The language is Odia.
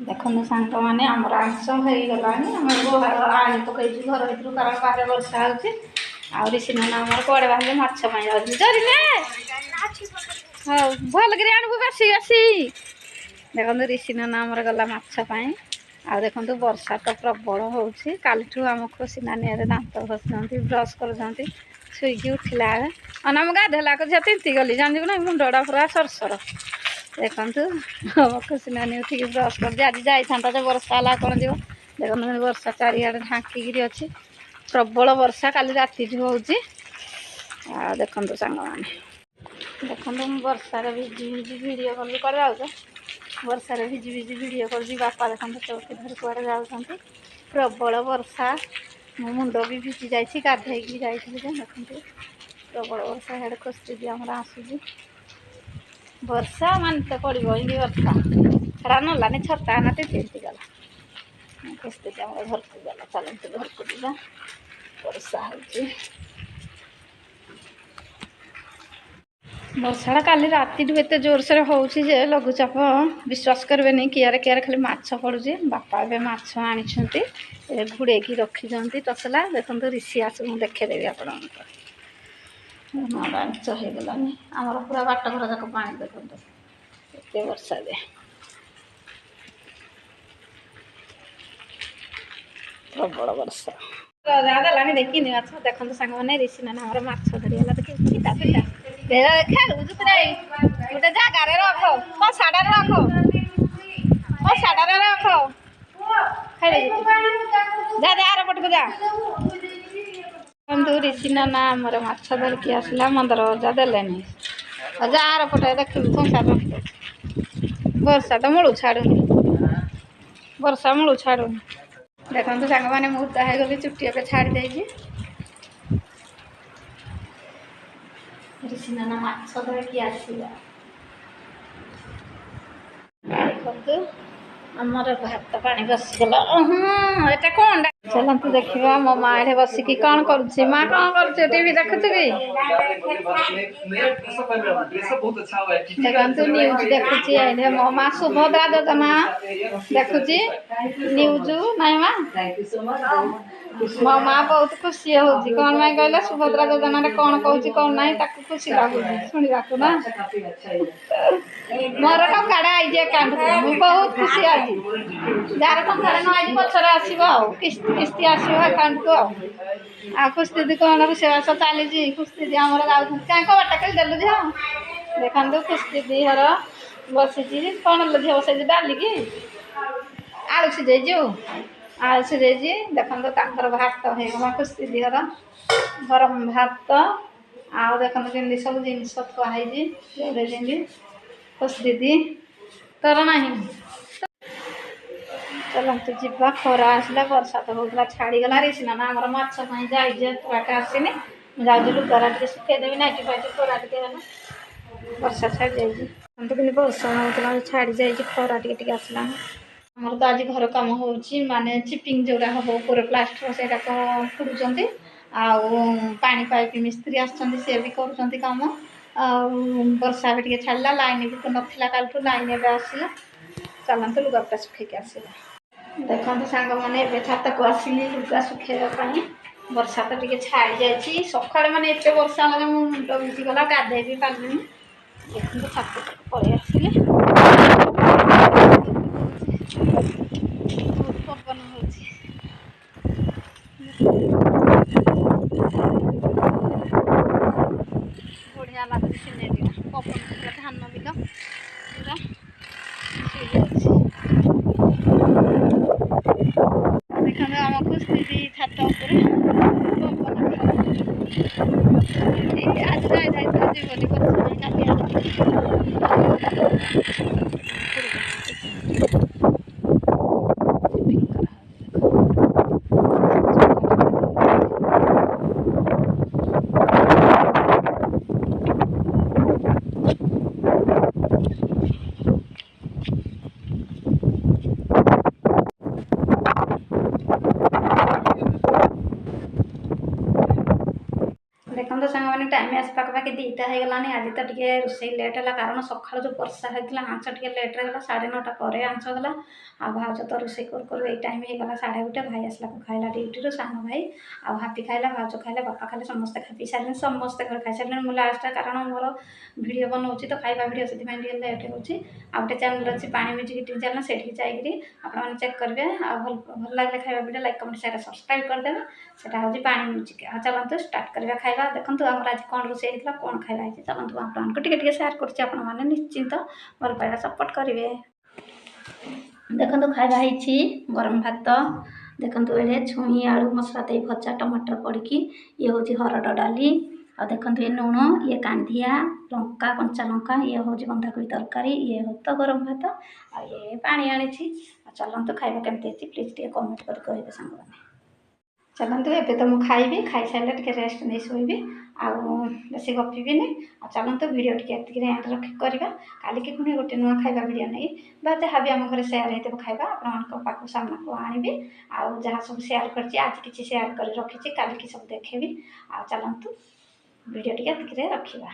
ଦେଖନ୍ତୁ ସାଙ୍ଗମାନେ ଆମର ଆଇଁଷ ହେଇଗଲାଣି। ଆମେ ଆଣି ପକେଇଛୁ ଘର ଭିତରୁ କାରଣ ବାହାରେ ବର୍ଷା ହେଉଛି। ଆଉ ରିସିନା ଆମର କୁଆଡ଼େ ବାହାରିଲେ ମାଛ ପାଇଁ ଯାଉଛି। ଜରିନେ ହଉ ଭଲକରି ଆଣିବୁ ବାସି ବାସି। ଦେଖନ୍ତୁ ରିସିନା ଆମର ଗଲା ମାଛ ପାଇଁ। ଆଉ ଦେଖନ୍ତୁ ବର୍ଷା ତ ପ୍ରବଳ ହେଉଛି। କାଲିଠୁ ଆମ ଖୁସି ନାନିଆରେ ଦାନ୍ତ ଘଷୁଛନ୍ତି, ବ୍ରସ୍ କରୁଛନ୍ତି। ଶୋଇକି ଉଠିଲା ବେଳେ ଆମ ଗାଧେଇଲାକୁ ଝିଅ ତିନ୍ତି ଗଲି ଜାଣିଛୁ ନା, ମୁଣ୍ଡଟା ପୁରା ସରସର। ଦେଖନ୍ତୁ ଆମ ଖୁସି ନାନୀ ଉଠିକି ବ୍ରସ୍ କରିଛି। ଆଜି ଯାଇଥାନ୍ତା ଯେ ବର୍ଷା ହେଲା କ'ଣ ଯିବ। ଦେଖନ୍ତୁ ବର୍ଷା ଚାରିଆଡ଼େ ଢାଙ୍କିକିରି ଅଛି। ପ୍ରବଳ ବର୍ଷା କାଲି ରାତିଠୁ ହେଉଛି। ଆଉ ଦେଖନ୍ତୁ ସାଙ୍ଗମାନେ, ଦେଖନ୍ତୁ ମୁଁ ବର୍ଷାରେ ଭିଜି ଭିଜି ଭିଡ଼ିଓ କଲି କୁଆଡ଼େ ଯାଉଛ। ବର୍ଷାରେ ଭିଜି ଭିଜି ଭିଡ଼ିଓ କରୁଛି। ବାପା ଦେଖନ୍ତୁ ଚୌକି ଧରି କୁଆଡ଼େ ଯାଉଛନ୍ତି। ପ୍ରବଳ ବର୍ଷା, ମୋ ମୁଣ୍ଡ ବି ଭିଜି ଯାଇଛି। ଗାଧେଇକି ଯାଇଥିଲି ଯେ ଦେଖନ୍ତୁ ପ୍ରବଳ ବର୍ଷା। ଇଆଡ଼େ ଖୁସି ଦିଦି ଆମର ଆସୁଛି। ବର୍ଷା ମାନିତେ ପଡ଼ିବ, ଏମିତି ବର୍ଷା ହେରା ନଲାନି ଛତା ଆଣିତେ ତିନ୍ତି ଗଲା। ଖୁସି ଦିଦି ଆମର ଘରକୁ ଗଲା। ଚାଲନ୍ତୁ ଘରକୁ ଯିବା, ବର୍ଷା ହେଉଛି। ବର୍ଷାଟା କାଲି ରାତିଠୁ ଏତେ ଜୋରସୋରେ ହେଉଛି ଯେ ଲଘୁଚାପ, ବିଶ୍ୱାସ କରିବେନି। କିଆରେ କିଆରେ ଖାଲି ମାଛ ପଡ଼ୁଛି। ବାପା ଏବେ ମାଛ ଆଣିଛନ୍ତି, ଘୋଡ଼େଇକି ରଖିଛନ୍ତି ତସଲା। ଦେଖନ୍ତୁ ରିସି ଆସୁ ମୁଁ ଦେଖେଇଦେବି ଆପଣଙ୍କୁ। ନଅଟା ଇଞ୍ଚ ହେଇଗଲାନି। ଆମର ପୁରା ବାଟ ଘର ଯାକ ପାଣି। ଦେଖନ୍ତୁ ଏତେ ବର୍ଷା ଯେ ପ୍ରବଳ ବର୍ଷା। ଦେଲାନି ଦେଖିନି ମାଛ। ଦେଖନ୍ତୁ ସାଙ୍ଗମାନେ ରିସିନା ଆମର ମାଛ ଧରିଗଲା। ପିଟା ପିଟା ଖେଳୁଛୁ କି ନାଇଁ? ଗୋଟେ ଜାଗାରେ ରଖ, କଷାଟାରେ ରଖ, କଷାଟାରେ ରଖ। ଯା ଯା ଆର ପଟକୁ ଯା। ଦେଖନ୍ତୁ ରିସିନା ଆମର ମାଛ ଧରିକି ଆସିଲା। ମନ୍ଦର ଅଜା ଦେଲେନି। ଯା ଆର ପଟେ ଦେଖିବୁ କଂସା ରଖିଦେବୁ। ବର୍ଷା ତ ମୂଳୁ ଛାଡ଼ୁନି, ବର୍ଷା ମୂଳୁ ଛାଡ଼ୁନି। ଦେଖନ୍ତୁ ସାଙ୍ଗମାନେ ମୁଁ ଓଦା ହେଇଗଲି, ଚୁଟି ଏବେ ଛାଡ଼ି ଦେଇଛି। ରିସିନା ମାଛ ଧରିକି ଆସିଲା। ଦେଖନ୍ତୁ ଆମର ଭାତ ପାଣି ବସିଗଲା। ଏଟା କ'ଣ? ଚାଲନ୍ତୁ ଦେଖିବା ମୋ ମା ଏଠି ବସିକି କ'ଣ କରୁଛି। ମା କ'ଣ କରୁଛୁ? ଟିଭି ଦେଖୁଛୁ କି? ଦେଖନ୍ତୁ ନ୍ୟୁଜ୍ ଦେଖୁଛି। ଏଇଠି ମୋ ମା ସୁଭଦ୍ରା ଯୋଜନା ଦେଖୁଛି ନ୍ୟୁଜ୍। ନାଇଁ ମା, ମୋ ମା ବହୁତ ଖୁସି ହେଉଛି। କ'ଣ ପାଇଁ କହିଲେ? ସୁଭଦ୍ରା ଯୋଜନାରେ କ'ଣ କହୁଛି କ'ଣ ନାହିଁ ତାକୁ ଖୁସି ଲାଗୁଛି ଶୁଣିବାକୁ ନା। ମୋର ଟଙ୍କାଟା ଆଇଛି ଆକାଉଣ୍ଟକୁ, ମୁଁ ବହୁତ ଖୁସି ଅଛି। ଯାହାର ଟଙ୍କାଟା ନ ଆଇଛି ପଛରେ ଆସିବ ଆଉ, କିସ୍ତି ଆସିବ ଆକାଉଣ୍ଟକୁ ଆଉ। ଆଉ ଖୁସି ଦିଦି କ'ଣ ରୋଷେଇବାସ ଚାଲିଛି? ଖୁସି ଦିଦି ଆମର ଯାଉଛନ୍ତି। କାହିଁ କବାଟ କେଳି ଦେଲୁ ଝିଅ? ଦେଖନ୍ତୁ ଖୁସି ଦିଦି ଘର ବସିଛି। କ'ଣ ଝିଅ ବସେଇଛି? ଡାଲି କି ଆଳୁ ସିଝେଇଛୁ? ଆଳୁ ସିଝେଇଛି। ଦେଖନ୍ତୁ ତାଙ୍କର ଭାତ ହେଇଗଲା। ଖୁସି ଦିଦି ଘର ଗରମ ଭାତ। ଆଉ ଦେଖନ୍ତୁ କେମିତି ସବୁ ଜିନିଷ ଥୁଆ ହେଇଛି। ଯେମିତି ଖୁସି ଦିଦି ତୋର ନାହିଁ। ଚାଲନ୍ତୁ ଯିବା। ଖରା ଆସିଲା, ବର୍ଷା ତ ହେଉଥିଲା ଛାଡ଼ିଗଲା। ରିସିନା ଆମର ମାଛ ପାଇଁ ଯାଇଛି, ଏତବାଟ ଆସିନି। ମୁଁ ଯାଉଛି ଲୁଗାରା ଟିକେ ଶୁଖେଇଦେବି। ନାଇଟି ଫାଇଟି ଖରା ଟିକେ ହେଲା। ବର୍ଷା ଛାଡ଼ି ଯାଇଛି। କିନ୍ତୁ ବର୍ଷା ହେଉଥିଲା, ଛାଡ଼ି ଯାଇଛି। ଖରା ଟିକେ ଟିକେ ଆସିଲାଣି। ଆମର ତ ଆଜି ଘର କାମ ହେଉଛି, ମାନେ ଚିପିଂ ଯେଉଁଟା ହେବ ଉପରେ ପ୍ଲାଷ୍ଟର ସେଇଟାକ ଖୋଳୁଛନ୍ତି। ଆଉ ପାଣି ପାଇପ୍ ମିସ୍ତ୍ରୀ ଆସିଛନ୍ତି, ସିଏ ବି କରୁଛନ୍ତି କାମ। ଆଉ ବର୍ଷା ବି ଟିକେ ଛାଡ଼ିଲା। ଲାଇନ୍ ବି ନଥିଲା କାଲିଠୁ, ଲାଇନ୍ ଏବେ ଆସିଲା। ଚାଲନ୍ତୁ ଲୁଗାପଟା ଶୁଖେଇକି ଆସିବା। ଦେଖନ୍ତୁ ସାଙ୍ଗମାନେ ଏବେ ଛାତକୁ ଆସିଲି ଲୁଗା ଶୁଖେଇବା ପାଇଁ। ବର୍ଷା ତ ଟିକେ ଛାଡ଼ି ଯାଇଛି। ସକାଳେ ମାନେ ଏତେ ବର୍ଷା ହେଲା ଯେ ମୋ ମୁଣ୍ଡ ଭିଜିଗଲା, ଗାଧେଇ ବି ପାରିଲିନି। ଦେଖନ୍ତୁ ଛାତକୁ ପଳେଇ ଆସିଲି। ବହୁତ ପବନ ହେଉଛି। ବଢ଼ିଆ ଲାଗୁଛି ସିନେରୀଟା। ପବନ ପୁରା ଧାନ ବିଲ ପୁରା ହେଇଯାଉଛି। ଦେଖନ୍ତୁ ଆମ ଖୁସି ଦିଦି ଛାତ ଉପରେ ଆଜି ଯାଇଥାଇଥିଲା ଯିବନି ବର୍ଷା ପାଇଁ କାଲି ଆଡ଼କୁ। सारे टाइम आस पाखापाखि 2टा हो गलानी। आज तो टे रोषे लेट है कारण सका जो वर्षा होता आंच टे लेट्रे गला 9:30 पर आंच गला। आ भाज तो रोषे करू ये टाइम हो गला 1:30 भाई आसला खाइला ड्यूटी सान भाई आ हापी खाइला भाज खाइला बापा खाइले समस्ते खा पी सारे समस्ते घर खाई सारे मुझे लास्ट कारण मोर भिड बनाऊँगी तो खाଇବା भिड से लेट हो गोटे चैनल अच्छी पानी म्यूजिक टी चैनल से जाकि आपने चेक करेंगे भल लगे खाଇବା भिड लाइक कमेंट शेयर सब्सक्राइब करदेवे सेटा हूँ पानी म्यूजिक। चलते स्टार्ट करवा खाଇବା देखो आम आज कौन रोषे होता कौन खाଇବା है चलते आपको टे शेयर कर निश्चिंत भल पाइबा सपोर्ट करेंगे। देखो खाଇବା है गरम भात देखो ये छुई आलू मसला दे भजा टमाटर पड़ी ये हूँ हरड़ डाली आ देखो ये लुण ये कांदिया लंका कंचा लंका ये हूँ बंधाकोबी तरकारी ये हूँ तो गरम भात आ ये पानी आनी। चलते खाଇବା केमती प्लीज टे कमेंट कर कहे सांग मैंने। चलते एवं तो मुझे खाइबी खाई सारे टे रेस्ट नहीं शोबी बेसी गपीबी चलते भिडियो टी एंड रखी करवा काली की पुणी गोटे नुआ खाଇବା भिडियो नहीं बा जहाँ भी आम घर सेयार होते खाଇବା आप सामना को आनबी आउ जहाँ सब सेयार कर आज किसी सेयार कर रखी काली की सब देखेबी आ चलतु भिडियो टी रखा।